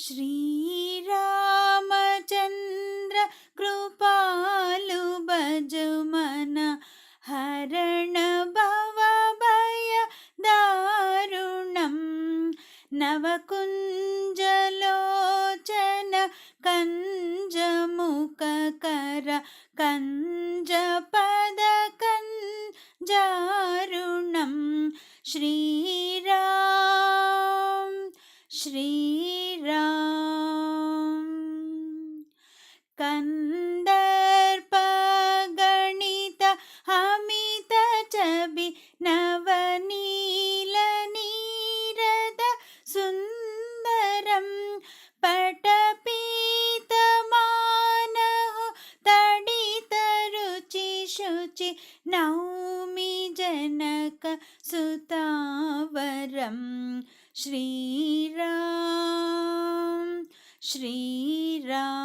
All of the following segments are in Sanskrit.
श्रीरामचन्द्र कृपालु भजु मन हरण भवभय दारुणं नवकुञ्जलोचन कञ्जमुखकर कञ्जपदकञ्जारुणं श्रीराम श्रीराम कंदर्पगणित हमित चबि नवनील नीरद सुंदरम पटपीतमानहु तडित रुचि शुचि नौमि जनक सुतावरम श्रीराम श्रीराम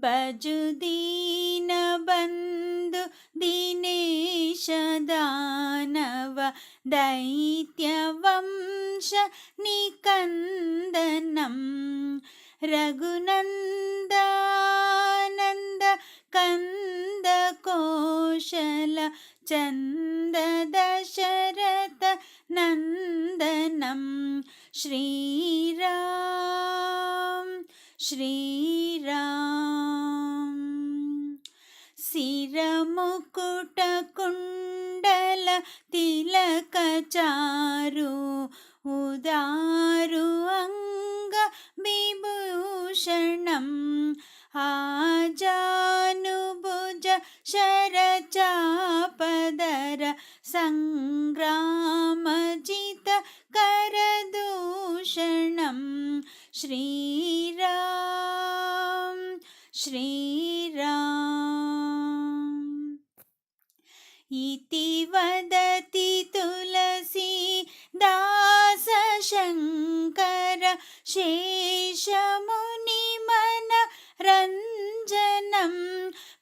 भजु दीन बंधु दिनेश दानव दैत्य वंश निकंदनम रघुनंदानंद कंद कौशल चंद दशरथ नंदनम श्रीराम श्रीराम सिरमुकुट कुंडल तिलक चारु उदारु अंग विभूषणं आजानुभुज शरचापदर संग्रामजित करदूषणं श्रीराम श्रीराम इति वदति तुलसीदास शंकर शेषमुनिमन रंजनं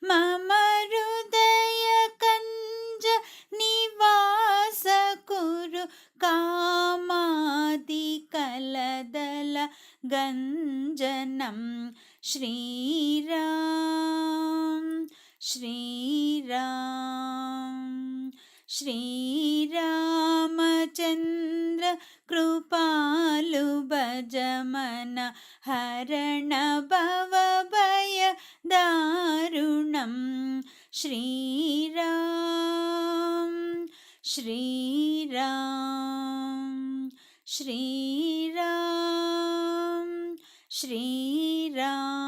मम हृदय कञ्ज निवास कुरु कामादिकलदल गञ्जनं श्रीराम श्रीराम श्रीरामचन्द्र कृपालु भज मन हरण भवभय दारुणं श्रीराम श्रीराम श्रीराम श्रीराम।